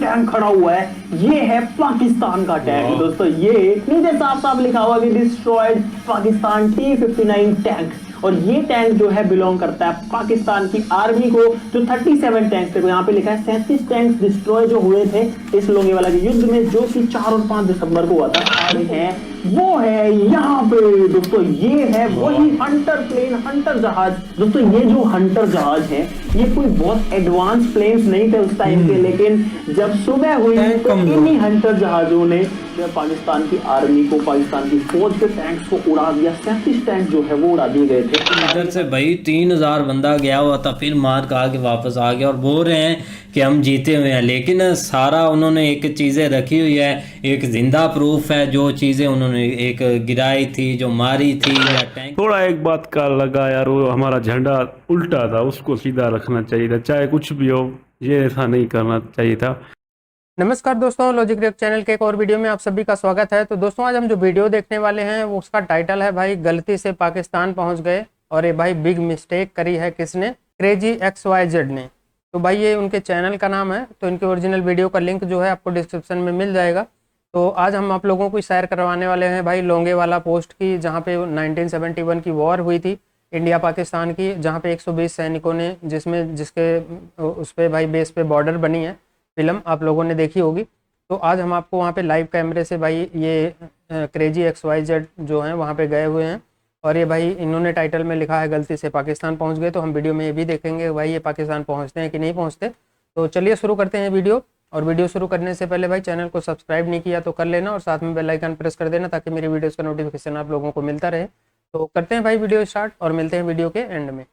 Tank खड़ा हुआ है, ये है पाकिस्तान का टैंक दोस्तों। ये नीचे साफ साफ लिखा हुआ कि डिस्ट्रॉयड पाकिस्तान T-59 टैंक। और ये टैंक जो है बिलोंग करता है पाकिस्तान की आर्मी को, जो 37 टैंक थे। यहाँ पे लिखा है 37 टैंक डिस्ट्रॉय जो हुए थे इस लोंगेवाला के युद्ध में, जो कि 4 और 5 दिसंबर को हुआ था। वो है यहाँ पे दोस्तों, ये है वही हंटर प्लेन, हंटर जहाज दोस्तों। ये जो हंटर जहाज है ये कोई बहुत एडवांस प्लेन्स नहीं थे उस टाइम के, लेकिन जब सुबह हुई तो इन्हीं हंटर जहाजों ने पाकिस्तान की आर्मी को, पाकिस्तान की फौज के टैंक्स को उड़ा दिया। 37 टैंक जो है वो उड़ा दिए गए थे। इधर से भाई 3000 बंदा गया हुआ था, फिर मार खा के वापस आ गया और बोल रहे हैं कि हम जीते हुए हैं। लेकिन सारा उन्होंने एक चीज़ें रखी हुई है, एक जिंदा प्रूफ है। जो चीज़ें उन्होंने एक गिराई थी, जो मारी थी या टैंक। थोड़ा एक बात का लगा यार, वो हमारा झंडा उल्टा था, उसको सीधा रखना चाहिए था, चाहे कुछ भी हो, ये ऐसा नहीं करना चाहिए था। नमस्कार दोस्तों, लॉजिक रेक चैनल के एक और वीडियो में आप सभी का स्वागत है। तो दोस्तों आज हम जो वीडियो देखने वाले हैं वो उसका टाइटल है भाई गलती से पाकिस्तान पहुंच गए। और ये भाई बिग मिस्टेक करी है किसने? क्रेजी XYZ ने। तो भाई ये उनके चैनल का नाम है। तो इनके ओरिजिनल वीडियो का लिंक जो है आपको डिस्क्रिप्शन में मिल जाएगा। तो आज हम आप लोगों को शेयर करवाने वाले हैं भाई लोंगेवाला पोस्ट की, जहाँ पे 1971 की वॉर हुई थी इंडिया पाकिस्तान की, जहाँ पे 120 सैनिकों ने, जिसके उस पर भाई बेस पे बॉर्डर बनी है, फिल्म आप लोगों ने देखी होगी। तो आज हम आपको वहाँ पे लाइव कैमरे से भाई ये क्रेजी XYZ जो हैं वहाँ पे गए हुए हैं। और ये भाई इन्होंने टाइटल में लिखा है गलती से पाकिस्तान पहुँच गए। तो हम वीडियो में ये भी देखेंगे भाई ये पाकिस्तान पहुँचते हैं कि नहीं पहुँचते। तो चलिए शुरू करते हैं वीडियो। और वीडियो शुरू करने से पहले भाई चैनल को सब्सक्राइब नहीं किया तो कर लेना, और साथ में बेल आइकन प्रेस कर देना ताकि मेरी वीडियोज़ का नोटिफिकेशन आप लोगों को मिलता रहे। तो करते हैं भाई वीडियो स्टार्ट और मिलते हैं वीडियो के एंड में।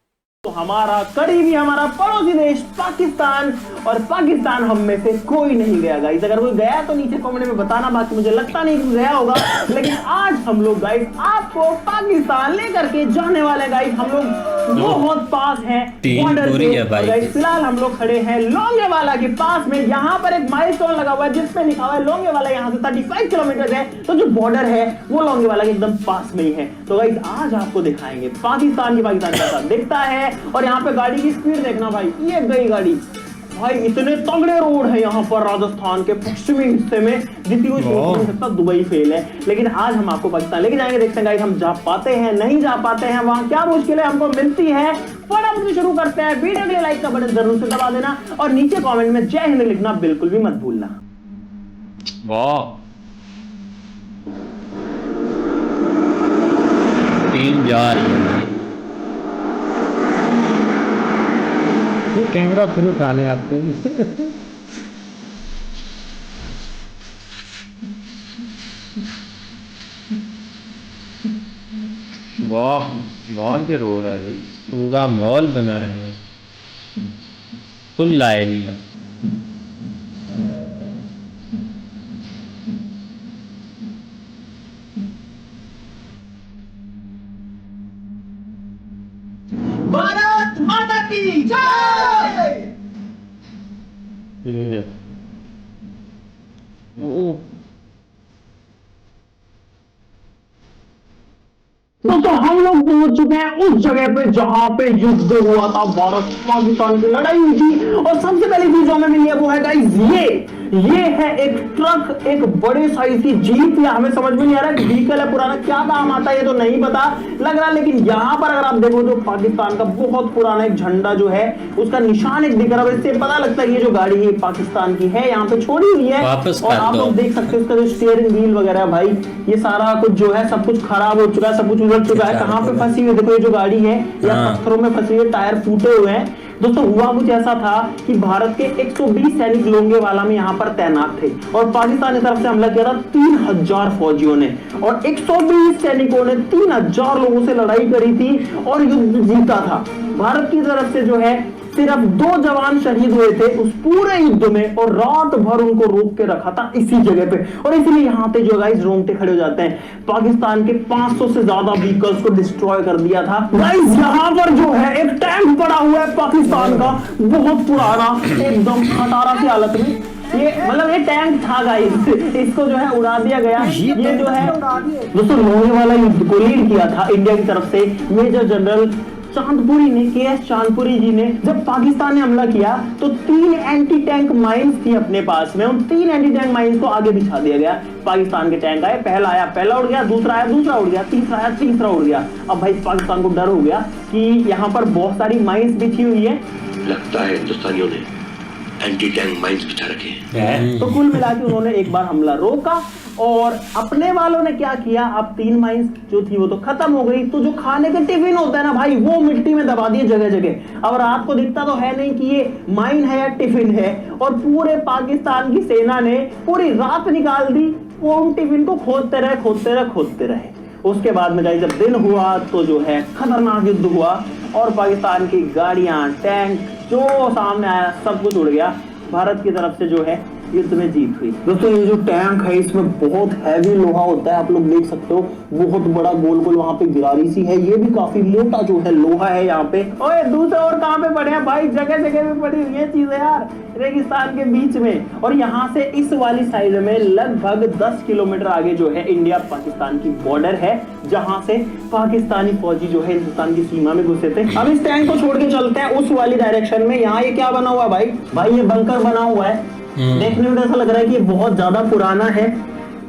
तो हमारा करीबी, हमारा पड़ोसी देश पाकिस्तान, और पाकिस्तान हम में से कोई नहीं गया गाइस। अगर कोई गया तो नीचे कमेंट में बताना, बाकी मुझे लगता नहीं कि गया होगा। लेकिन आज हम लोग गाइस आपको पाकिस्तान लेकर के जाने वाले गाइस। हम लोग बहुत पास हैं बॉर्डर के। फिलहाल हम लोग खड़े हैं लोंगेवाला के पास में। यहाँ पर एक माइलस्टोन लगा हुआ है जिसमें लिखा हुआ है लोंगेवाला यहाँ से 35 किलोमीटर है। तो जो बॉर्डर है वो लोंगेवाला के एकदम पास में ही है। तो गाइस आज आपको दिखाएंगे पाकिस्तान कैसा दिखता है। और यहाँ पे गाड़ी की स्पीड देखना भाई, ये गई गाड़ी भाई। इतने तगड़े रोड है यहाँ पर राजस्थान के पश्चिमी हिस्से में, जितनी कोई सोच नहीं सकता। दुबई फेल है। लेकिन आज हम आपको पाकिस्तान लेके जाएंगे, देखते हैं गाइस हम जा पाते हैं नहीं जा पाते हैं, वहां क्या मुश्किलें हमको मिलती है। फटाफट से शुरू करते हैं। वीडियो के लिए लाइक का बटन जरूर से दबा देना और नीचे कमेंट में जय हिंद लिखना बिल्कुल भी मत भूलना। वाह, टीम जा रही है। कैमरा फिर उठाने आते हैं। वाह, बहुत ही रो रहा है, पूरा मॉल बना है, फुल लाइन है। भारत माता की जय। तो हम लोग पहुंच चुके हैं उस जगह पे जहां पे युद्ध हुआ था, भारत पाकिस्तान की लड़ाई हुई थी। और सबसे पहली चीज हमें मिली है वो है गाइस ये है एक ट्रक, एक बड़े साइज की जीप। या हमें समझ में नहीं आ रहा व्हीकल है पुराना, क्या काम आता है ये तो नहीं पता लग रहा। लेकिन यहाँ पर अगर आप देखो तो पाकिस्तान का बहुत पुराना एक झंडा जो है उसका निशान एक दिख रहा है। इससे पता लगता है ये जो गाड़ी है पाकिस्तान की है, यहाँ पे छोड़ी हुई है। और आप लोग देख सकते हो उसका जो स्टीयरिंग व्हील वगैरह भाई, ये सारा कुछ जो है सब कुछ खराब हो चुका है, सब कुछ उलट चुका है। कहाँ पे फंसी हुई देखो ये जो गाड़ी है, या पत्थरों में फंसी हुई, टायर फूटे हुए हैं। दोस्तों हुआ कुछ ऐसा था कि भारत के 120 सैनिक लोंगेवाला में यहाँ पर तैनात थे और पाकिस्तान की तरफ से हमला किया था 3000 फौजियों ने। और 120 सैनिकों ने 3000 लोगों से लड़ाई करी थी और युद्ध जीता था। भारत की तरफ से जो है सिर्फ 2 जवान शहीद हुए थे उस पूरे युद्ध में, और रात भर उनको रोक के रखा था इसी जगह पे। और इसलिए यहाँ पे जो गाइस रोंगटे खड़े हो जाते हैं। पाकिस्तान के 500 से ज्यादा व्हीकल्स को डिस्ट्रॉय कर दिया था गाइस। यहाँ पर जो है एक टैंक पड़ा हुआ है पाकिस्तान का, बहुत पुराना, एकदम खटारा सी हालत में। ये मतलब ये टैंक था गाइस, इसको जो है उड़ा दिया गया। ये जो है दोस्तों लोंगेवाला युद्ध को लीड किया था इंडिया की तरफ से मेजर जनरल चांदपुरी ने, के.एस. चांदपुरी जी ने, जब पाकिस्तान ने हमला किया तो 3 एंटी टैंक माइंस थी अपने पास में, उन 3 एंटी टैंक माइंस को आगे बिछा दिया गया। पाकिस्तान के टैंक आए, पहला आया पहला उड़ गया, दूसरा आया दूसरा उड़ गया, तीसरा आया तीसरा उड़ गया। अब भाई पाकिस्तान को डर हो गया कि यहाँ पर बहुत सारी माइंस बिछी हुई है, लगता है हिंदुस्तानियों ने एंटी टैंक माइंस बिछा रखे हैं। तो कुल मिला के उन्होंने एक बार हमला रोका और अपने वालों ने क्या किया, अब 3 माइंस जो थी वो तो खत्म हो गई, तो जो खाने के टिफिन होता है ना भाई, वो मिट्टी में दबा दिए जगह जगह। अब रात को दिखता तो है नहीं कि ये माइन है या टिफिन है, और पूरे पाकिस्तान की सेना ने पूरी रात निकाल दी, वो उन टिफिन को खोदते रहे खोदते रहे खोदते रहे। उसके बाद में जब दिन हुआ तो जो है खतरनाक युद्ध हुआ और पाकिस्तान की गाड़ियां, टैंक जो सामने आया सब कुछ उड़ गया। भारत की तरफ से जो है युद्ध में जीत हुई। दोस्तों ये जो टैंक है इसमें बहुत हैवी लोहा होता है, आप लोग देख सकते हो, बहुत बड़ा गोल गोल वहां पे गिरारी सी है, ये भी काफी मोटा जो है लोहा है यहाँ पे। ओए दूसरे और कहाँ पे पड़े हैं भाई, जगह जगह पे पड़ी हुई है चीजें यार, रेगिस्तान के बीच में। और यहाँ से इस वाली साइड में लगभग 10 किलोमीटर आगे जो है इंडिया पाकिस्तान की बॉर्डर है, जहां से पाकिस्तानी फौजी जो है हिंदुस्तान की सीमा में घुसे थे। अब इस टैंक को छोड़ के चलते हैं उस वाली डायरेक्शन में। यहाँ ये क्या बना हुआ है भाई ये बंकर बना हुआ है, देखने में ऐसा लग रहा है कि ये बहुत ज्यादा पुराना है।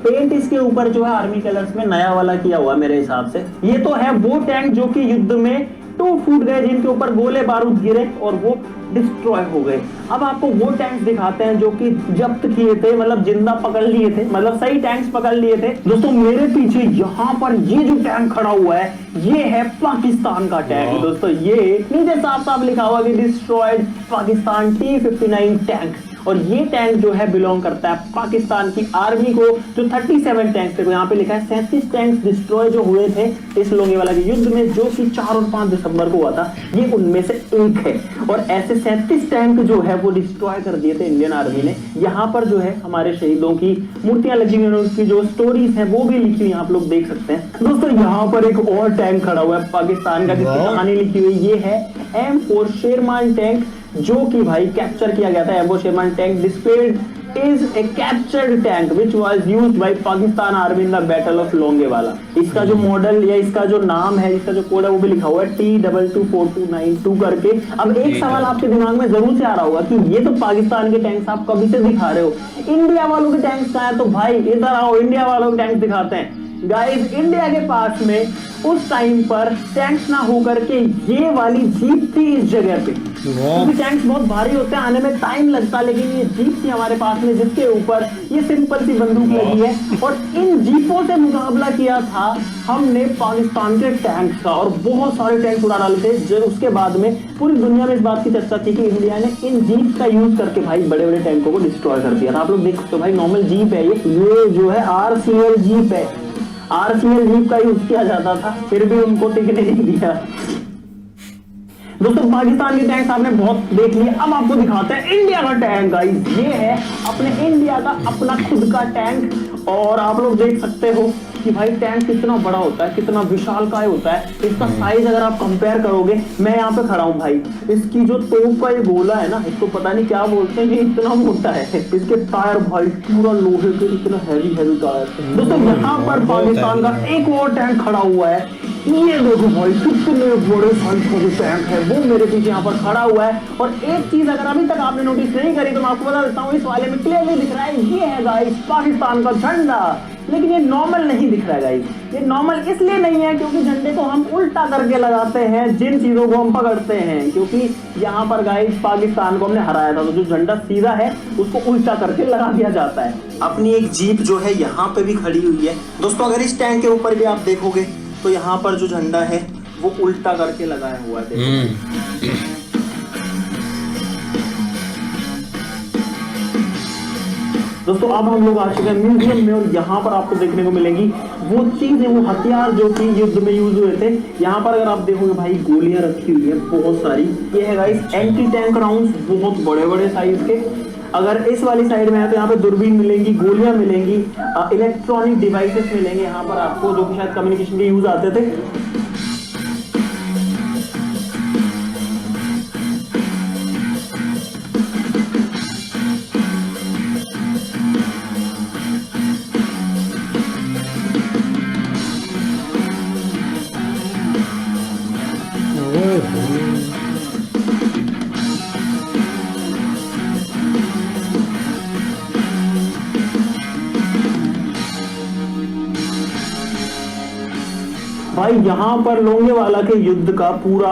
पेंट इसके ऊपर जो है आर्मी कलर्स में नया वाला किया हुआ मेरे हिसाब से। ये तो है वो टैंक जो कि युद्ध में 2 फूट गए, जिनके ऊपर गोले बारूद गिरे और वो डिस्ट्रॉय हो गए। अब आपको वो टैंक्स दिखाते हैं जो कि जब्त किए थे, मतलब जिंदा पकड़ लिए थे, मतलब सही टैंक्स पकड़ लिए थे। दोस्तों मेरे पीछे यहाँ पर ये जो टैंक खड़ा हुआ है ये है पाकिस्तान का टैंक। दोस्तों ये नीचे साफ साफ लिखा हुआ कि डिस्ट्रॉयड पाकिस्तान T-59 टैंक, और ये टैंक जो है बिलोंग करता है पाकिस्तान की आर्मी को। जो 37 टैंक थे, यहाँ पे लिखा है 37 टैंक डिस्ट्रॉय जो हुए थे इस लोंगेवाला के युद्ध में, जो कि 4 और 5 दिसंबर को हुआ था, ये उनमें से एक है। और ऐसे 37 टैंक जो है वो डिस्ट्रॉय कर दिए थे इंडियन आर्मी ने। यहाँ पर जो है हमारे शहीदों की मूर्तियां लगी हुई, उसकी जो स्टोरीज है वो भी लिखी हुई, आप लोग देख सकते हैं। दोस्तों यहाँ पर एक और टैंक खड़ा हुआ है पाकिस्तान का, जिसकी कहानी लिखी हुई, ये है M4 शेरमान टैंक, जो कि भाई कैप्चर किया गया था। एम्बो Sherman tank displayed is a captured tank which was used by Pakistan army in the battle of Longewala. इसका जो मॉडल या इसका जो नाम है, इसका जो कोड है वो भी लिखा हुआ है T224292 करके। अब एक सवाल आपके दिमाग में जरूर से आ रहा होगा कि ये तो पाकिस्तान के टैंक्स आप कभी से दिखा रहे हो, इंडिया वालों के टैंक्स कहां है? तो भाई इधर आओ, इंडिया वालों के टैंक्स दिखाते हैं। गाइस इंडिया के पास में उस टाइम पर टैंक्स ना होकर के ये वाली जीप थी इस जगह पे, क्योंकि टैंक्स बहुत भारी होते हैं, आने में टाइम लगता है, लेकिन ये जीप थी हमारे पास में जिसके ऊपर ये सिंपल सी बंदूक लगी है। और इन जीपों से मुकाबला किया था हमने पाकिस्तान के टैंक्स का, और बहुत सारे टैंक्स उड़ा डाले थे। जो उसके बाद में पूरी दुनिया में इस बात की चर्चा थी कि इंडिया ने इन जीप का यूज करके भाई बड़े बड़े टैंकों को डिस्ट्रॉय कर दिया था। आप लोग देख सकते हो भाई, नॉर्मल जीप है ये जो है RCL जीप है, RCL जीप का यूज किया जाता था, फिर भी उनको टिकने नहीं दिया। दोस्तों पाकिस्तान के टैंक्स आपने बहुत देख लिए, अब आपको दिखाते हैं इंडिया का टैंक। गाइस ये है अपने इंडिया का अपना खुद का टैंक, और आप लोग देख सकते हो कि भाई टैंक कितना बड़ा होता है, कितना विशालकाय होता है। इसका साइज अगर आप कंपेयर करोगे, मैं यहाँ पे खड़ा हूँ भाई, इसकी जो तोप का ये गोला है ना, इसको पता नहीं क्या बोलते हैं, ये इतना मोटा है। इसके टायर भाई पूरा लोहे के, इतना हैवी टायर। दोस्तों यहाँ पर पाकिस्तान का एक और टैंक खड़ा हुआ है, ये देखो भाई कितने बड़े साइज का जो टैंक है वो मेरे पीछे यहाँ पर खड़ा हुआ है। और एक चीज अगर अभी तक आपने नोटिस नहीं करी तो मैं आपको बता देता हूँ, इस वाले में क्लियरली दिख रहा है, ये है गाइस पाकिस्तान का झंडा। लेकिन ये नॉर्मल नहीं दिख रहा है गाइस, ये नॉर्मल इसलिए नहीं है क्योंकि झंडे को हम उल्टा करके लगाते हैं जिन चीजों को हम पकड़ते हैं, क्योंकि यहाँ पर गाइस पाकिस्तान को हमने हराया था, तो जो झंडा सीधा है उसको उल्टा करके लगा दिया जाता है। अपनी एक जीप जो है यहाँ पे भी खड़ी हुई है। दोस्तों अगर इस टैंक के ऊपर भी आप देखोगे तो यहाँ पर जो झंडा है वो उल्टा करके लगाया हुआ है, देखो। दोस्तों अब हम लोग आ चुके हैं म्यूजियम में, और यहाँ पर आपको देखने को मिलेंगी वो चीजें, वो हथियार जो कि युद्ध में यूज हुए थे। यहाँ पर अगर आप देखोगे भाई गोलियां रखी हुई है बहुत सारी, ये है गाइस एंटी टैंक राउंड्स, बहुत बड़े बड़े साइज के। अगर इस वाली साइड में है तो यहाँ पे दूरबीन मिलेंगी, गोलियां मिलेंगी, इलेक्ट्रॉनिक डिवाइसेस मिलेंगे यहाँ पर आपको, जो कि शायद कम्युनिकेशन के यूज आते थे। भाई यहाँ पर लोंगेवाला के युद्ध का पूरा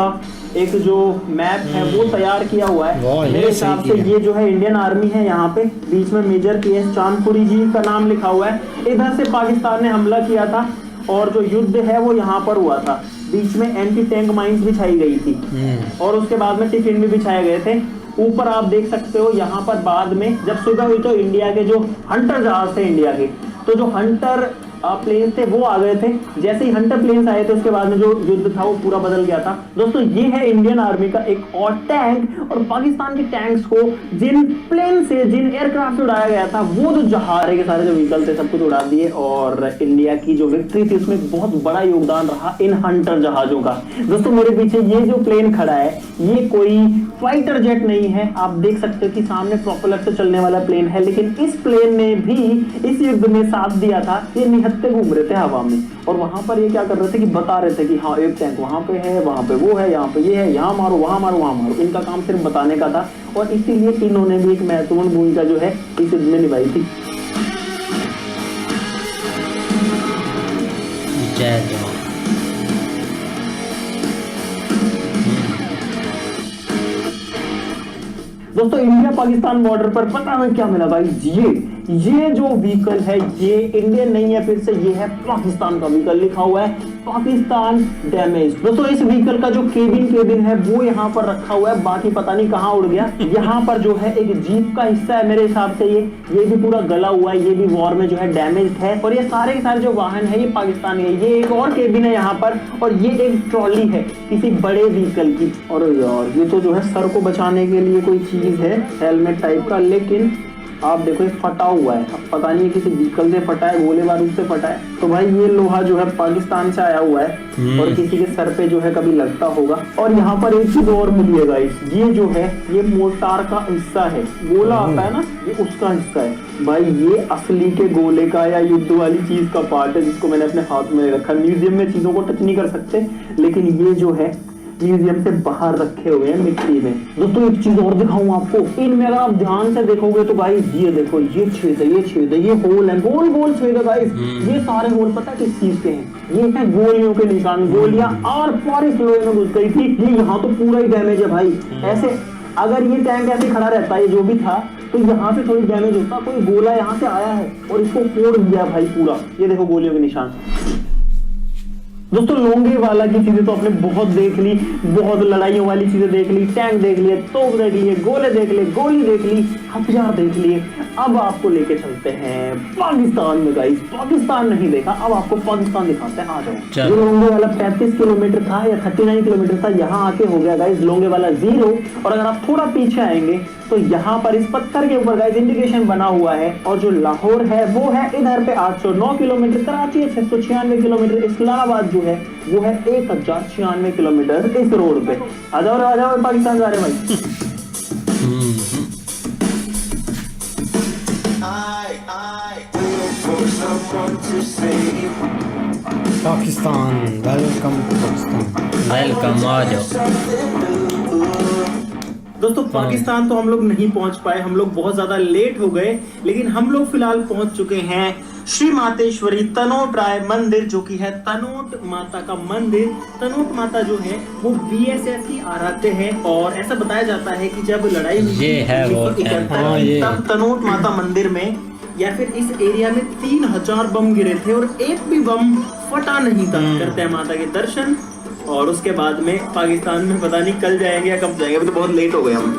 एक जो मैप है वो तैयार किया हुआ है। मेरे हिसाब से ये जो है इंडियन आर्मी है, यहाँ पे बीच में मेजर PS चांदपुरी जी का नाम लिखा हुआ है। इधर से पाकिस्तान ने हमला किया था और जो युद्ध है वो यहाँ पर हुआ था। बीच में एंटी टैंक माइंस बिछाई गई थी और उसके बाद में टिफिन भी बिछाए गए थे। ऊपर आप देख सकते हो यहाँ पर बाद में जब सुबह हुई तो इंडिया के जो हंटर जहाज थे इंडिया के, तो जो हंटर प्लेन थे वो आ गए थे। जैसे ही हंटर प्लेन्स आए थे उसके बाद में जो युद्ध था वो पूरा बदल गया था। दोस्तों ये है इंडियन आर्मी का एक और टैंक, और पाकिस्तान के टैंक्स को जिन प्लेन से जिन एयरक्राफ्ट से उड़ाया गया था वो जो जहाज के सारे जो व्हीकल थे सब कुछ उड़ा दिए। और इंडिया की जो विक्ट्री थी उसमें बहुत बड़ा योगदान रहा इन हंटर जहाजों का। दोस्तों मेरे पीछे ये जो प्लेन खड़ा है ये कोई फाइटर जेट नहीं है, आप देख सकते हो कि सामने प्रोपेलर से चलने वाला प्लेन है, लेकिन इस प्लेन ने भी इस युद्ध में साथ दिया था। ये निहत्ते घूम रहे थे हवा में और वहां पर ये क्या कर रहे थे कि बता रहे थे कि हाँ एक टैंक वहां पे है, वहां पे वो है, यहाँ पे ये है, यहाँ मारो, वहां मारो, वहां मारो। इनका काम सिर्फ बताने का था और इसीलिए इन्होंने भी एक महत्वपूर्ण भूमिका जो है इस युद्ध में निभाई थी। जय जवान। दोस्तों इंडिया पाकिस्तान बॉर्डर पर पता है क्या मिला भाई, ये जो व्हीकल है ये इंडियन नहीं है, फिर से ये है पाकिस्तान का व्हीकल। लिखा हुआ है पाकिस्तान डैमेज। दोस्तों इस व्हीकल का जो केबिन है वो यहाँ पर रखा हुआ है, बाकी पता नहीं कहाँ उड़ गया। यहाँ पर जो है एक जीप का हिस्सा है मेरे हिसाब से, ये भी पूरा गला हुआ है, ये भी वॉर में जो है डैमेज है। और ये सारे के सारे जो वाहन है ये पाकिस्तानी है। ये एक और केबिन है यहाँ पर और ये एक ट्रॉली है किसी बड़े व्हीकल की। और यार ये तो जो है सर को बचाने के लिए कोई चीज है, हेलमेट टाइप का, लेकिन आप देखो ये फटा हुआ है। अब पता नहीं किसी व्हीकल से फटा है, गोले बारूद से फटा है। तो भाई ये लोहा जो है पाकिस्तान से आया हुआ है और किसी के सर पे जो है कभी लगता होगा। और यहाँ पर एक चीज और मिली है गाइस, ये जो है ये मोर्टार का हिस्सा है। गोला आता है ना, ये उसका हिस्सा है भाई। ये असली के गोले का या युद्ध वाली चीज का पार्ट है जिसको मैंने अपने हाथ में रखा। म्यूजियम में चीजों को टच नहीं कर सकते, लेकिन ये जो है म्यूजियम से बाहर रखे हुए हैं मिट्टी में। दोस्तों एक चीज और दिखाऊं आपको, इनमें अगर आप ध्यान से देखोगे तो गाइस ये देखो, ये छेद है, ये होल है, गोल गोल छेद है गाइस। ये सारे होल पता है किस चीज के हैं? ये है गोलियों के निशान। गोलियां और पार इस लोहे में घुस गई थी। ये यहाँ तो पूरा ही डैमेज है भाई। ऐसे अगर ये टैंक ऐसे खड़ा रहता है जो भी था तो यहाँ से थोड़ी डैमेज होता। कोई गोला यहाँ से आया है और इसको फोड़ दिया भाई पूरा। ये देखो गोलियों के निशान। दोस्तों लोंगेवाला की चीजें तो आपने बहुत देख ली, बहुत लड़ाइयों वाली चीजें देख ली, टैंक देख लिए, तोप देख लिए, गोले देख लिए, गोली देख ली, हथियार देख लिए। अब आपको लेके चलते हैं पाकिस्तान में गाइस। पाकिस्तान नहीं देखा, अब आपको पाकिस्तान दिखाते हैं। आ जाओ। जो लोंगेवाला 35 किलोमीटर था या 39 किलोमीटर था, यहाँ आके हो गया गाइस लोंगेवाला 0। और अगर आप थोड़ा पीछे आएंगे तो यहाँ पर इस पत्थर के ऊपर गाइस इंडिकेशन बना हुआ है। और जो लाहौर है वो है इधर पे 809 किलोमीटर, कराची है 696 किलोमीटर, इस्लामाबाद जो है वो है 1096 किलोमीटर इस रोड पे। आ जाओ पाकिस्तान जा रहे भाई। Pakistan, welcome to Pakistan. Welcome, आ जाओ। दोस्तों पाकिस्तान तो हम लोग नहीं पहुंच पाए, हम लोग बहुत ज्यादा लेट हो गए, लेकिन हम लोग फिलहाल पहुंच चुके हैं श्री मातेश्वरी तनोट राय मंदिर, जो कि है तनोट माता का मंदिर। तनोट माता जो है वो BSF की आराध्य है और ऐसा बताया जाता है कि जब लड़ाई हुई ये है वो, तब तनोट माता मंदिर में या फिर इस एरिया में 3000 बम गिरे थे और एक भी बम फटा नहीं था। करते हैं माता के दर्शन और उसके बाद में पाकिस्तान में पता नहीं कल जाएंगे या कब जाएंगे, अभी तो बहुत लेट हो गए हम।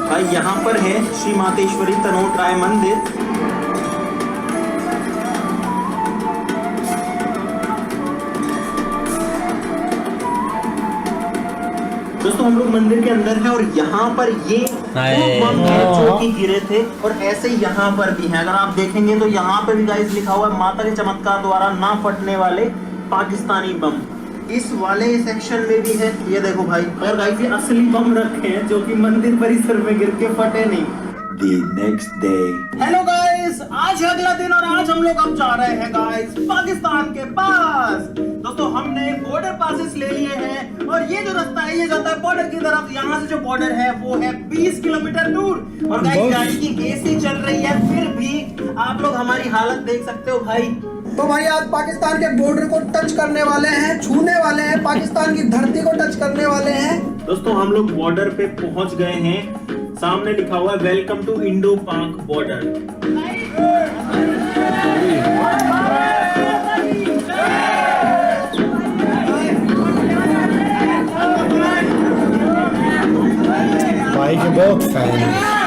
भाई यहाँ पर है श्री मातेश्वरी तनोट राय मंदिर। दोस्तों हम लोग मंदिर के अंदर है और यहाँ पर ये बम है जो कि गिरे थे और ऐसे ही यहाँ पर भी है। अगर आप देखेंगे तो यहाँ पे भी गाइस लिखा हुआ है माता के चमत्कार द्वारा ना फटने वाले पाकिस्तानी बम। इस वाले सेक्शन में भी है, ये देखो भाई। और गाइस ये असली बम रखे हैं जो कि मंदिर परिसर में गिर के फटे नहीं। The next day. Hello guys, आज है अगला दिन और आज हम लोग अब जा रहे हैं गाइस पाकिस्तान के पास। दोस्तों हमने बॉर्डर पासेस ले लिए हैं और ये जो रास्ता है ये जाता है बॉर्डर की तरफ। यहाँ से जो बॉर्डर है वो है 20 किलोमीटर दूर। और गाइस गाड़ी की AC चल रही है, फिर भी आप लोग हमारी हालत देख सकते हो भाई। तो भाई आज पाकिस्तान के बॉर्डर को टच करने वाले हैं, छूने वाले हैं, पाकिस्तान की धरती को टच करने वाले हैं। दोस्तों हम लोग बॉर्डर पे पहुंच गए हैं। सामने लिखा हुआ है वेलकम टू इंडो पाक बॉर्डर। भाई के बहुत फैन है।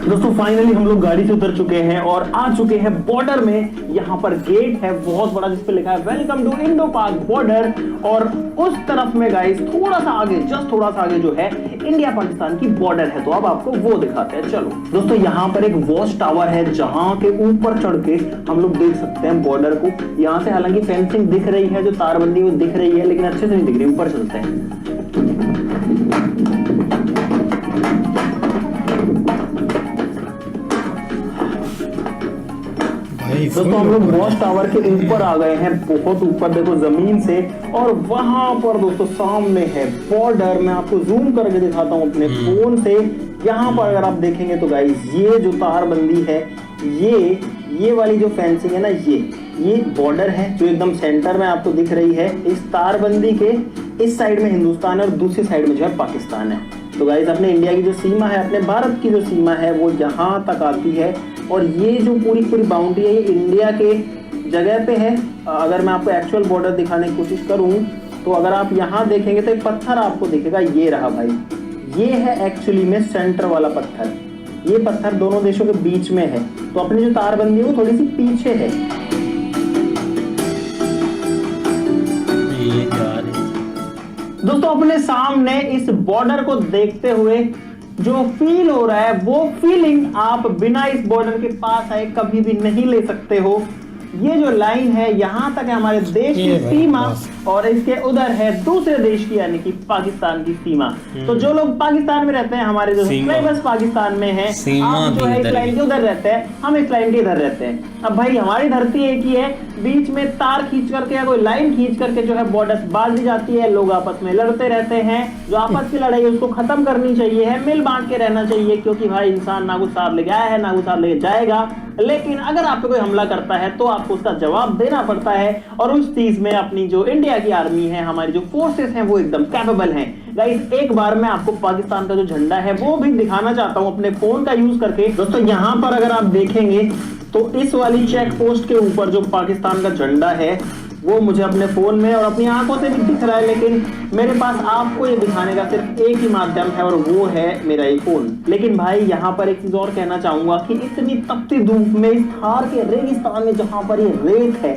दोस्तों फाइनली हम लोग गाड़ी से उतर चुके हैं और आ चुके हैं बॉर्डर में। यहाँ पर गेट है बहुत बड़ा जिस पे लिखा है वेलकम टू इंडो पाक बॉर्डर, और उस तरफ में गाइस थोड़ा सा आगे, जस्ट थोड़ा सा आगे जो है इंडिया पाकिस्तान की बॉर्डर है। तो अब आपको वो दिखाते हैं, चलो। दोस्तों यहाँ पर एक वॉच टावर है जहाँ के ऊपर चढ़ के हम लोग देख सकते हैं बॉर्डर को। यहाँ से हालांकि फेंसिंग दिख रही है, जो तारबंदी वो दिख रही है, लेकिन अच्छे से नहीं दिख रही। ऊपर चलते हैं। दोस्तों हम लोग वॉच टावर के ऊपर आ गए हैं, बहुत ऊपर देखो जमीन से, और वहां पर दोस्तों सामने है बॉर्डर। मैं आपको जूम करके दिखाता हूं अपने फोन से। यहाँ पर अगर आप देखेंगे तो गाइस ये जो तारबंदी है, ये वाली जो फेंसिंग है ना, ये बॉर्डर है जो एकदम सेंटर में आपको दिख रही है। इस तारबंदी के इस साइड में हिंदुस्तान है और दूसरी साइड में जो है पाकिस्तान है। तो गाइस अपने इंडिया की जो सीमा है, अपने भारत की जो सीमा है वो यहाँ तक आती है, और ये जो पूरी बाउंड्री है ये इंडिया के जगह पे है। अगर मैं आपको एक्चुअल बॉर्डर दिखाने की कोशिश करूं तो अगर आप यहाँ देखेंगे तो एक पत्थर आपको दिखेगा, ये रहा भाई, ये है एक्चुअली में सेंटर वाला पत्थर। ये पत्थर दोनों देशों के बीच में है, तो अपनी जो तारबंदी है वो थोड़ी सी पीछे है। दोस्तों अपने सामने इस बॉर्डर को देखते हुए जो फील हो रहा है वो फीलिंग आप बिना इस बॉर्डर के पास आए कभी भी नहीं ले सकते हो। ये जो लाइन है यहाँ तक है हमारे देश की सीमा, और इसके उधर है दूसरे देश की यानी कि पाकिस्तान की सीमा। तो जो लोग पाकिस्तान में रहते हैं, हमारे जो सब्सक्राइबर्स पाकिस्तान में हैं, आप जो है इस लाइन के उधर रहते हैं, हम इस लाइन के इधर रहते हैं। अब भाई हमारी धरती एक ही है, बीच में तार खींच करके या कोई लाइन खींच करके जो है बॉर्डर बांध दी जाती है। लोग आपस में लड़ते रहते हैं, जो आपस की लड़ाई है उसको खत्म करनी चाहिए है, मिल बांट के रहना चाहिए, क्योंकि भाई इंसान ना कुछ साथ लेके आया है ना कुछ साथ लेके जाएगा। लेकिन अगर आप पे कोई हमला करता है तो आपको उसका जवाब देना पड़ता है, और उस चीज में अपनी जो इंडिया की आर्मी है, हमारी जो फोर्सेस हैं वो एकदम कैपेबल हैं। गाइस एक बार मैं आपको पाकिस्तान का जो झंडा है वो भी दिखाना चाहता हूं अपने फोन का यूज करके। दोस्तों यहाँ पर अगर आप देखेंगे तो इस वाली चेक पोस्ट के ऊपर जो पाकिस्तान का झंडा है वो मुझे अपने फोन में और अपनी आंखों से भी दिख रहा है, लेकिन मेरे पास आपको ये दिखाने का सिर्फ एक ही माध्यम है और वो है मेरा ये फोन। लेकिन भाई यहाँ पर एक चीज और कहना चाहूंगा कि इतनी तपती धूप में, इस थार के रेगिस्तान में जहां पर ये रेत है,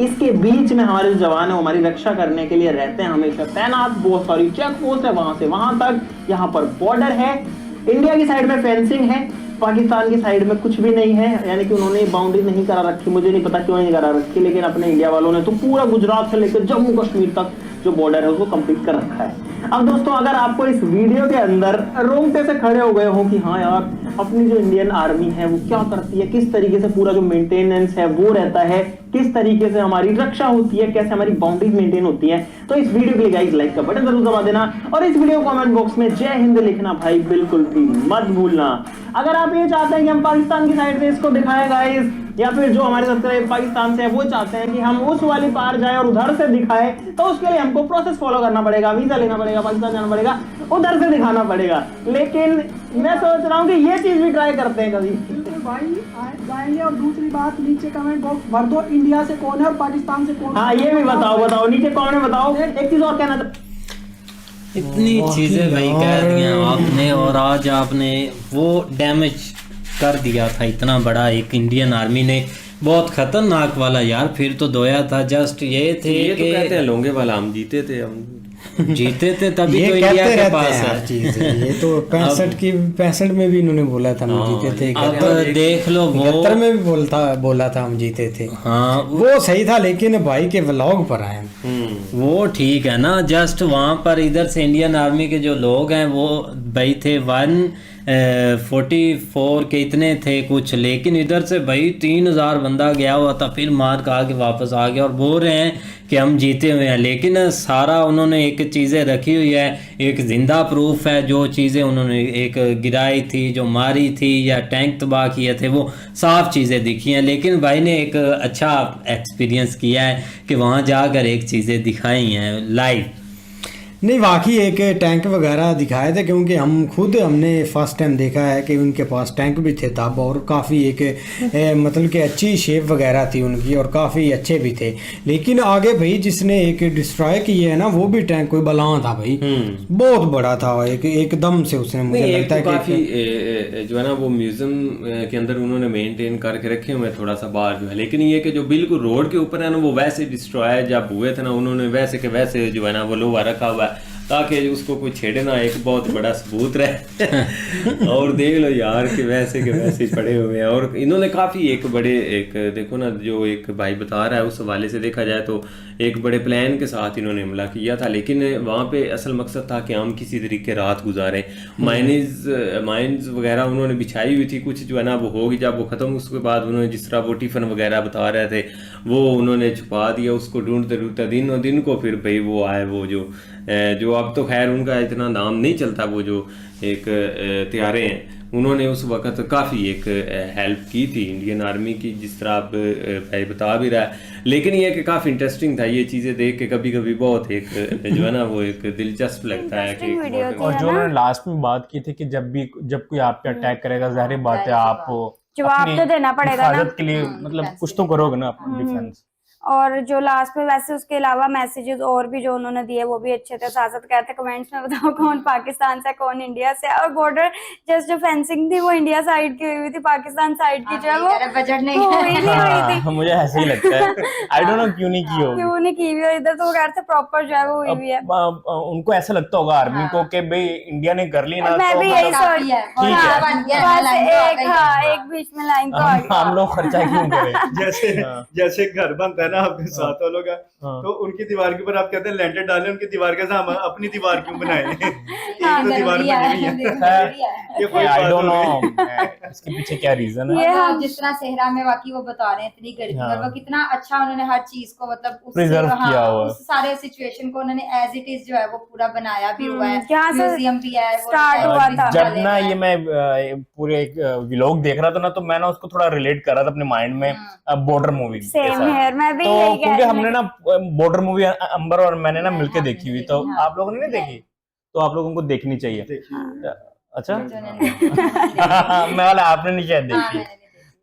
इसके बीच में हमारे जो जवान है हमारी रक्षा करने के लिए रहते हैं हमेशा तैनात। बहुत सारी चेक पोस्ट है वहां से वहां तक। यहाँ पर बॉर्डर है, इंडिया की साइड में फेंसिंग है, पाकिस्तान की साइड में कुछ भी नहीं है, यानी कि उन्होंने बाउंड्री नहीं करा रखी। मुझे नहीं पता क्यों नहीं करा रखी, लेकिन अपने इंडिया वालों ने तो पूरा गुजरात से लेकर जम्मू कश्मीर तक जो बॉर्डर है उसको कंप्लीट कर रखा है। अब दोस्तों अगर आपको इस वीडियो के अंदर रोंगटे से खड़े हो गए हो कि हाँ यार अपनी जो इंडियन आर्मी है वो क्या करती है, किस तरीके से पूरा जो मेंटेनेंस है वो रहता है, किस तरीके से हमारी रक्षा होती है, कैसे हमारी बाउंड्रीज मेंटेन होती है, तो इस वीडियो के लिए गाइस लाइक का बटन जरूर दबा देना, और इस वीडियो कमेंट बॉक्स में जय हिंद लिखना भाई बिल्कुल भी मत भूलना। अगर आप ये चाहते हैं कि हम पाकिस्तान की साइड से इसको दिखाएं गाइस, या फिर जो हमारे सब्सक्राइबर पाकिस्तान से है वो चाहते हैं कि हम उस वाली पार जाएं और उधर से दिखाएं, तो उसके लिए हमको प्रोसेस फॉलो करना पड़ेगा, वीजा लेना पड़ेगा, पाकिस्तान जाना पड़ेगा, उधर से दिखाना पड़ेगा। लेकिन मैं सोच रहा हूँ कि ये चीज भी ट्राई करते हैं कभी। भाई जाएंगे, और दूसरी बात नीचे कमेंट बॉक्स भर दो, इंडिया से कौन है और पाकिस्तान से कौन है। हाँ ये भी बताओ नीचे कमेंट में बताओ। एक चीज और कहना था, इतनी चीजें भाई कह दी हैं आपने, और आज आपने वो डैमेज कर दिया था इतना बड़ा एक इंडियन आर्मी ने, बहुत खतरनाक वाला यार। फिर तो दोया था, जस्ट ये थे ये कि तो कहते हैं लोगे वाला हम जीते थे, हम जीते थे तभी ये तो इंडिया कहते के रहते पास हैं है हर चीज। ये तो 65 में भी इन्होंने बोला था हम जीते थे, अब देख लो वो 71 में भी बोला था हम जीते थे। हाँ वो सही था, लेकिन भाई के व्लॉग पर आए वो ठीक है ना। जस्ट वहाँ पर इधर से इंडियन आर्मी के जो लोग हैं वो भाई थे 44 के इतने थे कुछ, लेकिन इधर से भाई 3000 बंदा गया हुआ था, फिर मार खा के वापस आ गया और बोल रहे हैं कि हम जीते हुए हैं। लेकिन सारा उन्होंने एक चीज़ें रखी हुई है, एक ज़िंदा प्रूफ है, जो चीज़ें उन्होंने एक गिराई थी, जो मारी थी या टैंक तबाह किए थे, वो साफ चीज़ें दिखी हैं। लेकिन भाई ने एक अच्छा एक्सपीरियंस किया है कि वहाँ जाकर एक चीज़ें दिखाई हैं लाइव। नहीं, वाकई एक टैंक वगैरह दिखाए थे, क्योंकि हमने फर्स्ट टाइम देखा है कि उनके पास टैंक भी थे तब, और काफ़ी एक मतलब कि अच्छी शेप वगैरह थी उनकी और काफ़ी अच्छे भी थे। लेकिन आगे भाई जिसने एक डिस्ट्रॉय किया है ना, वो भी टैंक कोई बलां था भाई, बहुत बड़ा था, एकदम से उसने, मुझे लगता है कि काफी जो है ना वो म्यूजियम के अंदर उन्होंने मेंटेन करके रखे हुए थोड़ा सा बाहर जो है, लेकिन ये कि जो बिल्कुल रोड के ऊपर है ना, वो वैसे डिस्ट्रॉय जब हुए थे ना, उन्होंने वैसे के वैसे जो है ना वो लोहा रखा हुआ है ताकि उसको कोई छेड़े ना, एक बहुत बड़ा सबूत रहे। और देख लो यार कि वैसे के वैसे पड़े हुए हैं। और इन्होंने काफ़ी एक बड़े एक देखो ना, जो एक भाई बता रहा है उस हवाले से देखा जाए तो एक बड़े प्लान के साथ इन्होंने हमला किया था, लेकिन वहाँ पे असल मकसद था कि हम किसी तरीके रात गुजारें। माइंस वगैरह उन्होंने बिछाई हुई थी, कुछ जो है ना वो होगी जब वो ख़त्म, उसके बाद उन्होंने जिस तरह वो टिफ़िन वगैरह बता रहे थे वो उन्होंने छुपा दिया, उसको ढूंढते ढूंढते दिन को फिर भाई वो आए, वो जो अब तो खैर उनका इतना नाम नहीं चलता, वो जो एक हत्यारे हैं, उन्होंने उस वक़्त काफ़ी एक हेल्प की थी इंडियन आर्मी की, जिस तरह आप भाई बता भी रहा है। लेकिन ये कि काफ़ी इंटरेस्टिंग था ये चीज़ें देख के, कभी कभी बहुत एक जो है ना वो एक दिलचस्प लगता है कि और जो उन्होंने लास्ट में बात की थी कि जब कोई आप पे अटैक करेगा, जाहिर बात है आप जवाब तो देना पड़ेगा ना, हिफाजत के लिए मतलब कुछ तो करोगे ना अपनी डिफेंस। और जो लास्ट में वैसे उसके अलावा मैसेजेस और भी जो उन्होंने दिए वो भी अच्छे थे। साथ साथ कहते कमेंट्स में बताओ कौन पाकिस्तान से कौन इंडिया से, और बॉर्डर जस्ट जो फेंसिंग थी वो इंडिया साइड की हुई थी, पाकिस्तान साइड की जो है वो बजट नहीं हुई थी। मुझे ऐसे ही लगता है, आई डोंट नो क्यों नहीं की होगी, क्यों नहीं की हुई इधर, तो वो कहते प्रॉपर जो है वो हुई है। उनको ऐसा लगता होगा आर्मी को कि भाई इंडिया ने कर ली ना, मैं भी यही सोच, एक बीच में लाइन तो आ गई, हम लोग खर्चा क्यों करें। जैसे घर बनता है ना आपके साथ वालों का, तो उनकी दीवार के ऊपर आप कहते हैं लेंटर डालें, उनकी दीवार के साथ अपनी दीवार क्यों बनाए। एक तो दीवार बनी हुई है, ये कोई आई डोंट नो इसके पीछे क्या रीजन है। मतलब जिस तरह सेहरा में वाकई वो बता रहे हैं इतनी गर्मी और वो कितना अच्छा उन्होंने हर चीज को मतलब प्रिजर्व किया हुआ, उस सारे सिचुएशन को उन्होंने एज इट इज जो है वो पूरा बनाया भी हुआ है, जहाँ से म्यूजियम भी है, स्टार्ट हुआ था। जब ना ये मैं पूरे एक व्लॉग देख रहा था ना, तो मैं ना उसको थोड़ा रिलेट कर रहा था अपने माइंड में बॉर्डर मूवी के सेम है, मैं भी तो क्योंकि हमने ना बॉर्डर मूवी अंबर और मैंने ना मिलके देखी हुई, तो आप लोगों ने नहीं देखी, तो आप लोगों को देखनी चाहिए। अच्छा मैं वाला आपने नहीं शायद देखी,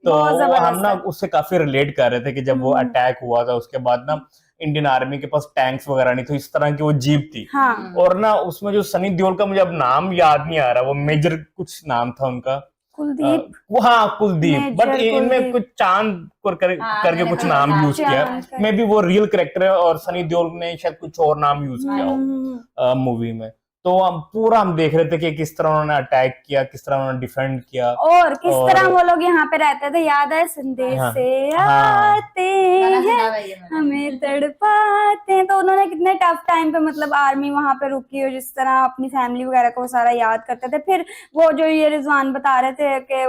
तो हम ना उससे काफी रिलेट कर रहे थे कि जब वो अटैक हुआ था उसके बाद ना इंडियन आर्मी के पास टैंक्स वगैरह नहीं थे, इस तरह की वो जीप थी। और ना उसमें जो सनी देओल का मुझे अब नाम याद नहीं आ रहा, वो मेजर कुछ नाम था उनका, कुलदीप, हाँ कुलदीप, बट इनमें कुछ चांद करके कुछ नाम यूज किया, मे बी वो रियल कैरेक्टर है और सनी देओल ने शायद कुछ और नाम यूज किया हो मूवी में। तो हम देख रहे थे कि किस तरह उन्होंने अटैक किया, किस तरह उन्होंने डिफेंड किया और किस तरह वो लोग यहाँ पे रहते थे, याद है संदेश से आते हैं हमें तड़पाते हैं, तो उन्होंने कितने टफ टाइम पे मतलब आर्मी वहां पे रुकी हो, जिस तरह अपनी फैमिली वगैरह को सारा याद करते थे। फिर वो जो ये रिजवान बता रहे थे कि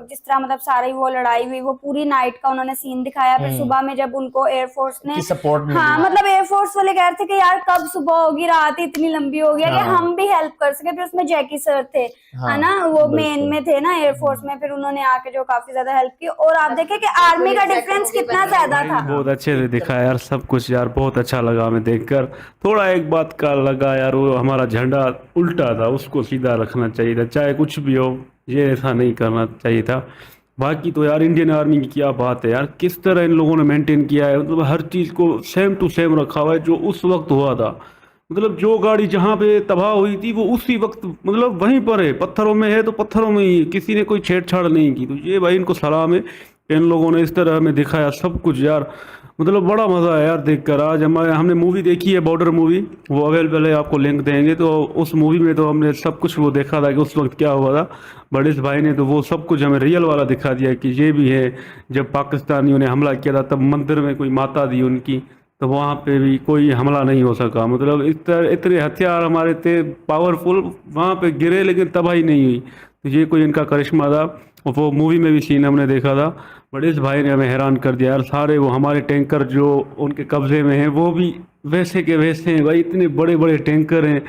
जिस तरह मतलब सारी वो लड़ाई हुई, वो पूरी नाइट का उन्होंने सीन दिखाया। फिर सुबह में जब उनको एयरफोर्स ने सपोर्ट, हाँ मतलब एयरफोर्स वाले कह रहे थे कि यार कब सुबह होगी, रात इतनी लंबी हो गया कि हम भी हेल्प कर सके। फिर उसमें जैकी सर थे, है ना, वो मेन में थे ना एयरफोर्स में, फिर उन्होंने आके जो काफी ज्यादा हेल्प की। और आप देखे कि आर्मी का डिफरेंस कितना ज्यादा था। बहुत अच्छे से दिखा यार सब कुछ यार, बहुत अच्छा लगा हमें देखकर। थोड़ा एक बात का लगा यार, वो हमारा झंडा उल्टा था, उसको सीधा रखना चाहिए था, चाहे कुछ भी हो, ये ऐसा नहीं करना चाहिए था। बाकी तो यार इंडियन आर्मी की क्या बात है यार, किस तरह इन लोगों ने मेंटेन किया है, मतलब हर चीज़ को सेम टू सेम रखा हुआ है जो उस वक्त हुआ था। मतलब जो गाड़ी जहाँ पे तबाह हुई थी वो उसी वक्त मतलब वहीं पर है, पत्थरों में है तो पत्थरों में ही, किसी ने कोई छेड़छाड़ नहीं की। तो ये भाई इनको सलाम है, इन लोगों ने इस तरह हमें दिखाया सब कुछ यार, मतलब बड़ा मज़ा आया यार देखकर। आज हमने मूवी देखी है बॉर्डर मूवी, वो अवेलेबल है, आपको लिंक देंगे। तो उस मूवी में तो हमने सब कुछ वो देखा था कि उस वक्त क्या हुआ था। बड़े भाई ने तो वो सब कुछ हमें रियल वाला दिखा दिया कि ये भी है, जब पाकिस्तानियों ने हमला किया था तब मंदिर में कोई माता थी उनकी, तो वहाँ पे भी कोई हमला नहीं हो सका। मतलब इस तरह इतने हथियार हमारे थे पावरफुल, वहाँ पे गिरे लेकिन तबाही नहीं हुई। तो ये कोई इनका करिश्मा था। और वो मूवी में भी सीन हमने देखा था। बट इस भाई ने हमें हैरान कर दिया यार। सारे वो हमारे टैंकर जो उनके कब्जे में हैं वो भी वैसे के वैसे हैं भाई। इतने बड़े बड़े टैंकर हैं,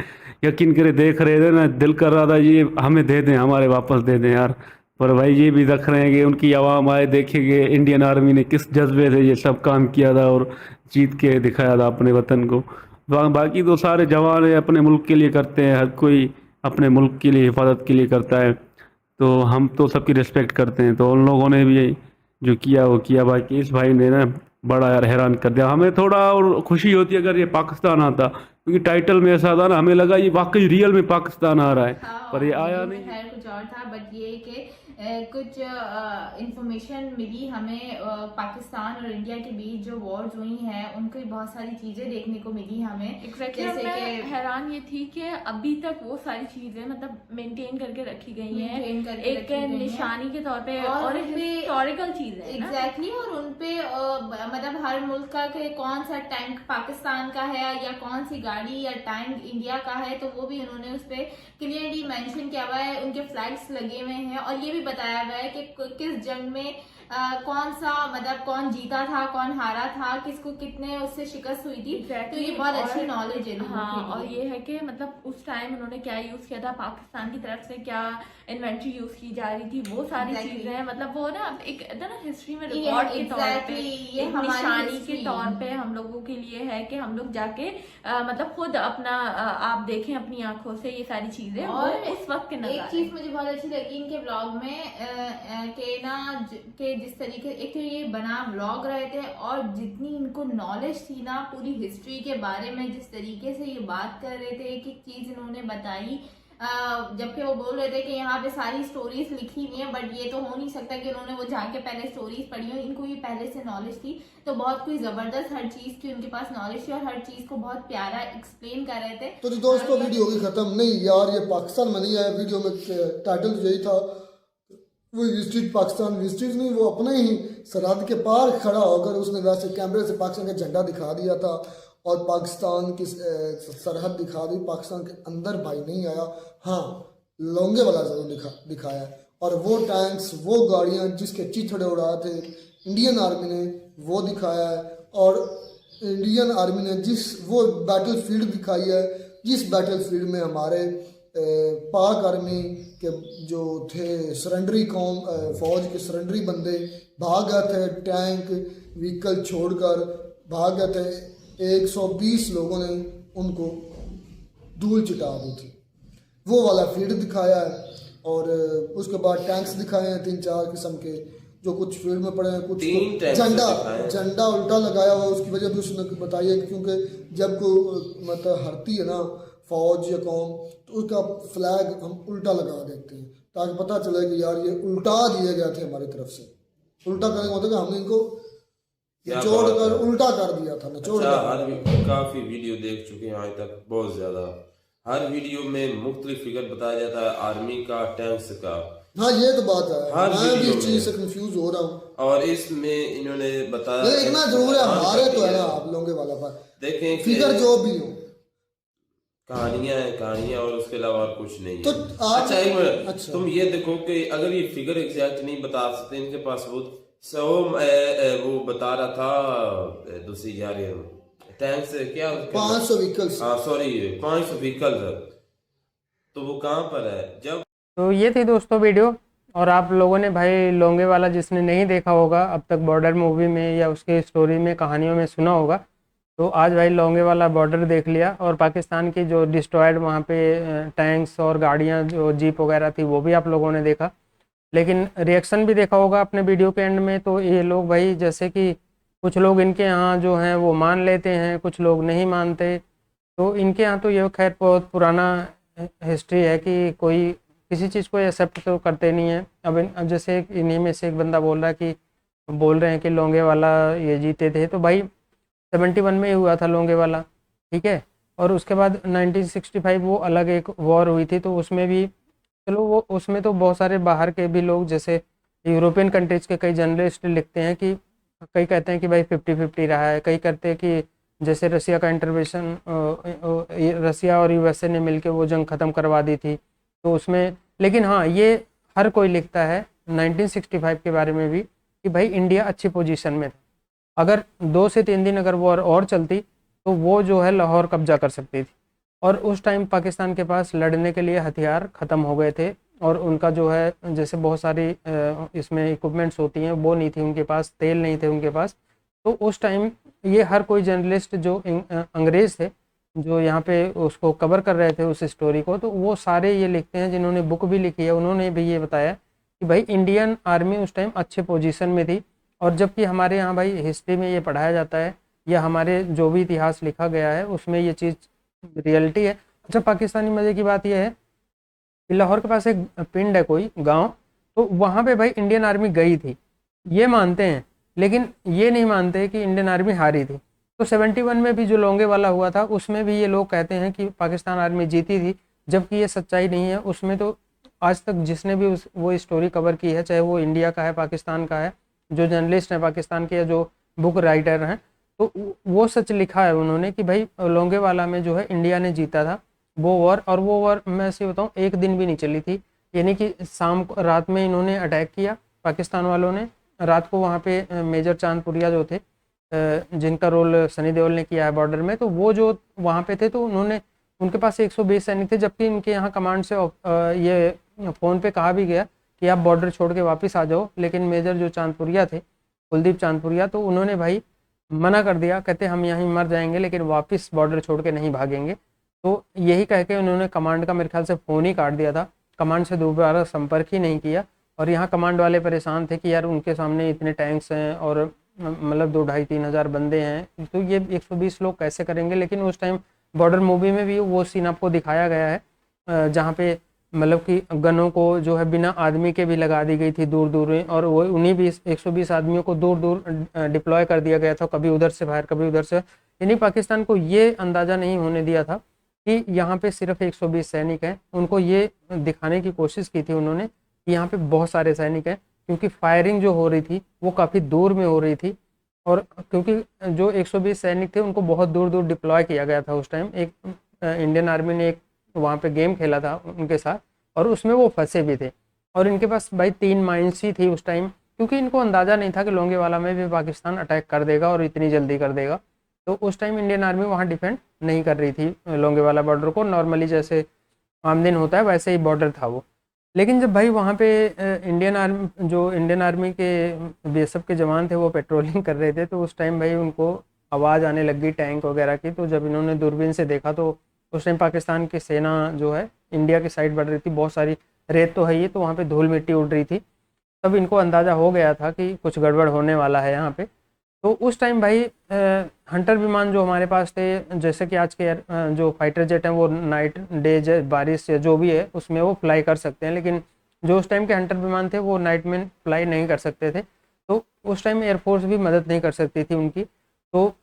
यकीन करे देख रहे थे ना, दिल कर रहा था ये हमें दे दें, हमारे वापस दे दें यार। पर भाई ये भी रख रहे हैं कि उनकी आवाम आए देखेंगे इंडियन आर्मी ने किस जज्बे से ये सब काम किया था और जीत के दिखाया था अपने वतन को। बाकी तो सारे जवान है अपने मुल्क के लिए करते हैं, हर कोई अपने मुल्क के लिए हिफाजत के लिए करता है, तो हम तो सबकी रिस्पेक्ट करते हैं। तो उन लोगों ने भी जो किया वो किया। बाकी इस भाई ने ना बड़ा यार हैरान कर दिया हमें। थोड़ा और खुशी होती अगर ये पाकिस्तान आता, क्योंकि टाइटल में ऐसा था ना, हमें लगा ये वाकई रियल में पाकिस्तान आ रहा है। पर ये आया नहीं। खैर कुछ और था, बट ये कि कुछ इंफॉर्मेशन मिली हमें पाकिस्तान और इंडिया के बीच जो वॉर्स हुई हैं उनकी बहुत सारी चीज़ें देखने को मिली हमें। जैसे कि हैरान ये थी कि अभी तक वो सारी चीज़ें मतलब मेंटेन करके रखी गई हैं एक निशानी के तौर पे और हिस्टोरिकल चीज़ है एग्जैक्टली। और उनपे मतलब हर मुल्क का कि कौन सा टैंक पाकिस्तान का है या कौन सी गाड़ी या टैंक इंडिया का है, तो वो भी उन्होंने उस पर क्लियरली मेंशन किया हुआ है। उनके फ्लैग्स लगे हुए हैं और ये भी बताया हुआ है कि किस जंग में कौन सा मतलब कौन जीता था कौन हारा था, किसको कितने उससे शिकस्त हुई थी। तो ये बहुत अच्छी नॉलेज है। हाँ, और ये है कि मतलब उस टाइम उन्होंने क्या यूज किया था, पाकिस्तान की तरफ से क्या इन्वेंट्री यूज की जा रही थी, वो सारी चीजें हैं। मतलब वो ना एक ना हिस्ट्री में रिकॉर्ड के तौर पे, एक निशानी के तौर पे हम लोगों के लिए है कि हम लोग जाके मतलब खुद अपना आप देखें अपनी आंखों से ये सारी चीजें। और उस वक्त के एक चीज मुझे बहुत अच्छी लगी इनके ब्लॉग में के ना के जिस तरीके एक तो ये बना ब्लॉग रहे थे और जितनी इनको नॉलेज थी ना पूरी हिस्ट्री के बारे में, जिस तरीके से ये बात कर रहे थे, एक एक चीज इन्होंने बताई। जबकि वो बोल रहे थे कि यहाँ पे सारी स्टोरीज लिखी हुई हैं, बट ये तो हो नहीं सकता कि उन्होंने वो जाके पहले स्टोरीज पढ़ी हो। इनको ये पहले से नॉलेज थी, तो बहुत कोई जबरदस्त हर चीज की उनके पास नॉलेज थी और हर चीज को बहुत प्यारा एक्सप्लेन कर रहे थे। तो दोस्तों वीडियो होगी खत्म। नहीं यार ये पाकिस्तान में नहीं आया, वीडियो में टाइटल तो यही था, वो विजिटेड पाकिस्तान। विजिटेड नहीं, वो अपने ही सरहद के पार खड़ा होकर उसने वैसे कैमरे से पाकिस्तान का झंडा दिखा दिया था और पाकिस्तान की सरहद दिखा दी। पाकिस्तान के अंदर भाई नहीं आया, हाँ लोंगे वाला जरूर दिखाया। और वो टैंक्स वो गाड़ियाँ जिसके चिथड़े उड़ाए थे इंडियन आर्मी ने वो दिखाया है। और इंडियन आर्मी ने जिस वो बैटल फील्ड दिखाई है, जिस बैटल फील्ड में हमारे पाक आर्मी के जो थे सरेंडरी कौम, फौज के सरेंडरी बंदे भाग गए थे, टैंक व्हीकल छोड़कर भाग गए थे। 120 लोगों ने उनको धूल चिटा दी थी, वो वाला फील्ड दिखाया है। और उसके बाद टैंक्स दिखाए हैं 3-4 किस्म के, जो कुछ फील्ड में पड़े हैं, कुछ झंडा उल्टा लगाया हुआ। उसकी वजह भी उसने बताई है क्योंकि जब कोई मतलब हरती है ना फौज या कौम, तो उसका फ्लैग हम उल्टा लगा देते हैं ताकि पता चले कि यार ये उल्टा दिए गए थे हमारी तरफ से। उल्टा करने का मतलब हमने इनको निचोड़ कर उल्टा कर दिया था, निचोड़। काफी वीडियो देख चुके हैं आज तक, बहुत ज्यादा। हर वीडियो में मुख्तलिफ फिगर बताया जाता है आर्मी का, टैंक्स का। हाँ ये तो बात है, मैं भी इस चीज से कंफ्यूज हो रहा हूँ। और इसमें इन्होंने बताया इतना जरूर है, हमारे तो है ना आप लोगों वाला पर देखें फिगर जो भी हो, कहानियां हैं कहानियां, और उसके अलावा और कुछ नहीं तो है। अच्छा एक मिनट, तुम ये देखो कि अगर ये फिगर एग्जैक्ट नहीं बता सकते, इनके पास वो बता रहा था दूसरी यार टैंक्स क्या 500 व्हीकल्स, हाँ सॉरी 500 व्हीकल्स, तो वो कहाँ पर है जब। तो ये थी दोस्तों वीडियो। और आप लोगों ने भाई लोंगे वाला जिसने नहीं देखा होगा अब तक बॉर्डर मूवी में या उसके स्टोरी में कहानियों में सुना होगा, तो आज भाई लोंगे वाला बॉर्डर देख लिया। और पाकिस्तान की जो डिस्ट्रॉयड वहाँ पे टैंक्स और गाड़ियाँ जो जीप वगैरह थी वो भी आप लोगों ने देखा। लेकिन रिएक्शन भी देखा होगा अपने वीडियो के एंड में। तो ये लोग भाई जैसे कि कुछ लोग इनके यहाँ जो हैं वो मान लेते हैं, कुछ लोग नहीं मानते। तो इनके यहाँ तो ये खैर बहुत पुराना हिस्ट्री है कि कोई किसी चीज़ को एक्सेप्ट तो करते नहीं है। अब जैसे इन्हीं में से एक बंदा बोल रहे हैं कि लोंगे वाला ये जीते थे, तो भाई 71 में ही हुआ था लोंगे वाला, ठीक है। और उसके बाद 1965 वो अलग एक वॉर हुई थी, तो उसमें भी चलो वो उसमें तो बहुत सारे बाहर के भी लोग जैसे यूरोपियन कंट्रीज़ के कई जर्नलिस्ट लिखते हैं कि कई कहते हैं कि भाई 50-50 रहा है, कई कहते हैं कि जैसे रसिया का इंटरवेंशन, रसिया और यूएसए ने मिलकर वो जंग ख़त्म करवा दी थी, तो उसमें लेकिन हाँ, ये हर कोई लिखता है 1965 के बारे में भी कि भाई इंडिया अच्छी पोजीशन में था, अगर 2 से 3 दिन अगर वॉर और चलती तो वो जो है लाहौर कब्जा कर सकती थी। और उस टाइम पाकिस्तान के पास लड़ने के लिए हथियार ख़त्म हो गए थे, और उनका जो है जैसे बहुत सारी इसमें इक्विपमेंट्स होती हैं वो नहीं थी उनके पास, तेल नहीं थे उनके पास। तो उस टाइम ये हर कोई जर्नलिस्ट जो अंग्रेज़ थे जो यहाँ पे उसको कवर कर रहे थे उस स्टोरी को, तो वो सारे ये लिखते हैं, जिन्होंने बुक भी लिखी है उन्होंने भी ये बताया कि भाई इंडियन आर्मी उस टाइम अच्छे पोजीशन में थी। और जबकि हमारे यहाँ भाई हिस्ट्री में ये पढ़ाया जाता है या हमारे जो भी इतिहास लिखा गया है उसमें ये चीज़ रियलिटी है। अच्छा, पाकिस्तानी मज़े की बात यह है कि लाहौर के पास एक पिंड है कोई गांव, तो वहाँ पे भाई इंडियन आर्मी गई थी ये मानते हैं, लेकिन ये नहीं मानते कि इंडियन आर्मी हारी थी। तो 71 में भी जो लोंगे वाला हुआ था उसमें भी ये लोग कहते हैं कि पाकिस्तान आर्मी जीती थी, जबकि ये सच्चाई नहीं है। उसमें तो आज तक जिसने भी वो स्टोरी कवर की है, चाहे वो इंडिया का है, पाकिस्तान का है, जो जर्नलिस्ट हैं पाकिस्तान के या जो बुक राइटर हैं, तो वो सच लिखा है उन्होंने कि भाई लोंगेवाला में जो है इंडिया ने जीता था वो वॉर। और वो वॉर मैं ऐसे बताऊँ 1 दिन भी नहीं चली थी, यानी कि शाम को रात में इन्होंने अटैक किया पाकिस्तान वालों ने। रात को वहाँ पे मेजर चांदपुरिया जो थे जिनका रोल सनी देओल ने किया है बॉर्डर में, तो वो जो वहाँ पे थे तो उनके पास 120 सैनिक थे, जबकि इनके यहाँ कमांड से ये फ़ोन पे कहा भी गया कि आप बॉर्डर छोड़ के वापस आ जाओ, लेकिन मेजर जो चांदपुरिया थे, कुलदीप चांदपुरिया, तो उन्होंने भाई मना कर दिया, कहते हम यहीं मर जाएंगे लेकिन वापस बॉर्डर छोड़ के नहीं भागेंगे। तो यही कह के उन्होंने कमांड का मेरे ख्याल से फ़ोन ही काट दिया था, कमांड से दोबारा संपर्क ही नहीं किया। और यहाँ कमांड वाले परेशान थे कि यार उनके सामने इतने टैंक्स हैं और मतलब 2-2,5-3 हज़ार बंदे हैं, तो ये 120 लोग कैसे करेंगे। लेकिन उस टाइम बॉर्डर मूवी में भी वो सीन आपको दिखाया गया है जहाँ पे मतलब कि गनों को जो है बिना आदमी के भी लगा दी गई थी दूर दूर में, और वो उन्हीं भी 120 आदमियों को दूर दूर डिप्लॉय कर दिया गया था, कभी उधर से बाहर कभी उधर से। यानी पाकिस्तान को ये अंदाज़ा नहीं होने दिया था कि यहाँ पे सिर्फ 120 सैनिक हैं। उनको ये दिखाने की कोशिश की थी उन्होंने कि यहाँ पे बहुत सारे सैनिक हैं, क्योंकि फायरिंग जो हो रही थी वो काफ़ी दूर में हो रही थी। और क्योंकि जो 120 सैनिक थे उनको बहुत दूर दूर डिप्लॉय किया गया था उस टाइम। एक इंडियन आर्मी ने एक वहाँ पे गेम खेला था उनके साथ, और उसमें वो फंसे भी थे। और इनके पास भाई 3 माइंस ही थी उस टाइम, क्योंकि इनको अंदाज़ा नहीं था कि लोंगेवाला में भी पाकिस्तान अटैक कर देगा और इतनी जल्दी कर देगा। तो उस टाइम इंडियन आर्मी वहाँ डिफेंड नहीं कर रही थी लोंगेवाला बॉर्डर को, नॉर्मली जैसे आम दिन होता है वैसे ही बॉर्डर था वो। लेकिन जब भाई वहाँ पे इंडियन आर्मी के बीएसएफ के जवान थे वो पेट्रोलिंग कर रहे थे, तो उस टाइम भाई उनको आवाज़ आने लग गई टैंक वगैरह की। तो जब इन्होंने दूरबीन से देखा तो उस टाइम पाकिस्तान की सेना जो है इंडिया की साइड बढ़ रही थी, बहुत सारी रेत तो है ही, तो वहाँ पे धूल मिट्टी उड़ रही थी। तब इनको अंदाज़ा हो गया था कि कुछ गड़बड़ होने वाला है यहाँ पे। तो उस टाइम भाई हंटर विमान जो हमारे पास थे, जैसे कि आज के जो फाइटर जेट हैं वो नाइट डे बारिश या जो भी है उसमें वो फ्लाई कर सकते हैं, लेकिन जो उस टाइम के हंटर विमान थे वो नाइट में फ्लाई नहीं कर सकते थे। तो उस टाइम एयरफोर्स भी मदद नहीं कर सकती थी उनकी। तो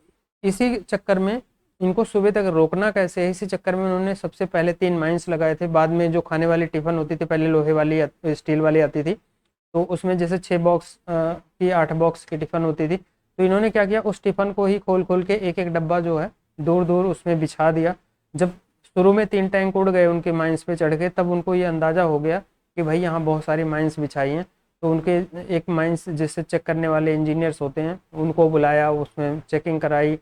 इसी चक्कर में इनको सुबह तक रोकना कैसे है, इसी चक्कर में उन्होंने सबसे पहले 3 माइंस लगाए थे। बाद में जो खाने वाली टिफ़िन होती थी, पहले लोहे वाली स्टील वाली आती थी, तो उसमें जैसे 6 बॉक्स की 8 बॉक्स की टिफ़िन होती थी। तो इन्होंने क्या किया, उस टिफ़िन को ही खोल खोल के एक एक डब्बा जो है दूर दूर उसमें बिछा दिया। जब शुरू में 3 टैंक उड़ गए उनके माइंस पे चढ़ के, तब उनको ये अंदाज़ा हो गया कि भाई यहाँ बहुत सारी माइंस बिछाई हैं। तो उनके एक माइंस जिससे चेक करने वाले इंजीनियर्स होते हैं उनको बुलाया, उसमें चेकिंग कराई।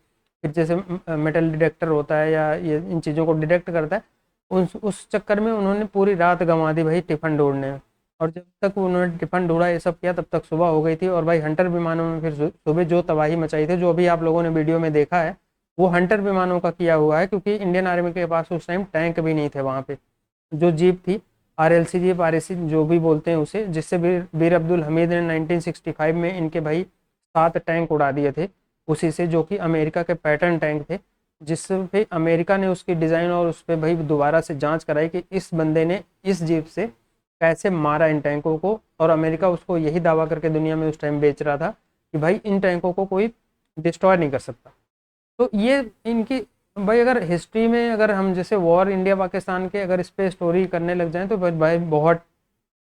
फिर जैसे मेटल डिटेक्टर होता है या ये इन चीज़ों को डिटेक्ट करता है, उस चक्कर में उन्होंने पूरी रात गंवा दी भाई टिफ़िन ढूंढने में। और जब तक उन्होंने टिफ़िन ढूंढा ये सब किया तब तक सुबह हो गई थी। और भाई हंटर विमानों में फिर सुबह जो तबाही मचाई थी, जो अभी आप लोगों ने वीडियो में देखा है, वो हंटर विमानों का किया हुआ है, क्योंकि इंडियन आर्मी के पास उस टाइम टैंक भी नहीं थे वहाँ पे। जो जीप थी RLC जीप, RAC जो भी बोलते हैं उसे, जिससे बीर अब्दुल हमीद ने 1965 में इनके भाई 7 टैंक उड़ा दिए थे उसी से, जो कि अमेरिका के पैटर्न टैंक थे, जिस पे अमेरिका ने उसकी डिज़ाइन और उस पर भाई दोबारा से जांच कराई कि इस बंदे ने इस जीप से कैसे मारा इन टैंकों को। और अमेरिका उसको यही दावा करके दुनिया में उस टाइम बेच रहा था कि भाई इन टैंकों को कोई डिस्ट्रॉय नहीं कर सकता। तो ये इनकी भाई अगर हिस्ट्री में अगर हम जैसे वॉर इंडिया पाकिस्तान के अगर इस पर स्टोरी करने लग जाएँ तो भाई बहुत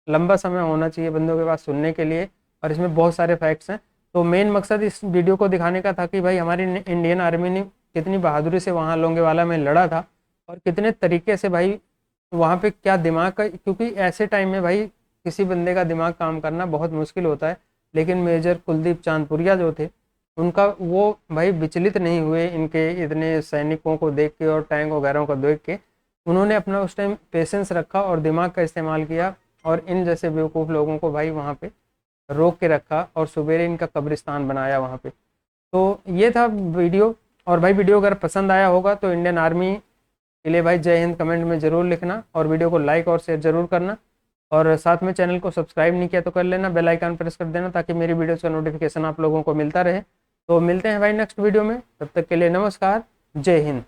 लंबा समय होना चाहिए बंदों के पास सुनने के लिए, और इसमें बहुत सारे फैक्ट्स हैं। तो मेन मकसद इस वीडियो को दिखाने का था कि भाई हमारी इंडियन आर्मी ने कितनी बहादुरी से वहाँ लोंगेवाला में लड़ा था, और कितने तरीके से भाई वहाँ पे क्या दिमाग का, क्योंकि ऐसे टाइम में भाई किसी बंदे का दिमाग काम करना बहुत मुश्किल होता है, लेकिन मेजर कुलदीप चांदपुरिया जो थे उनका वो भाई विचलित नहीं हुए इनके इतने सैनिकों को देख के और टैंक वगैरह को देख के। उन्होंने अपना उस टाइम पेशेंस रखा और दिमाग का इस्तेमाल किया और इन जैसे बेवकूफ़ लोगों को भाई वहाँ पे रोक के रखा और सवेरे इनका कब्रिस्तान बनाया वहाँ पे। तो ये था वीडियो। और भाई वीडियो अगर पसंद आया होगा तो इंडियन आर्मी के लिए भाई जय हिंद कमेंट में ज़रूर लिखना और वीडियो को लाइक और शेयर ज़रूर करना। और साथ में चैनल को सब्सक्राइब नहीं किया तो कर लेना, बेल आइकन प्रेस कर देना ताकि मेरी वीडियोज़ का नोटिफिकेशन आप लोगों को मिलता रहे। तो मिलते हैं भाई नेक्स्ट वीडियो में, तब तक के लिए नमस्कार, जय हिंद।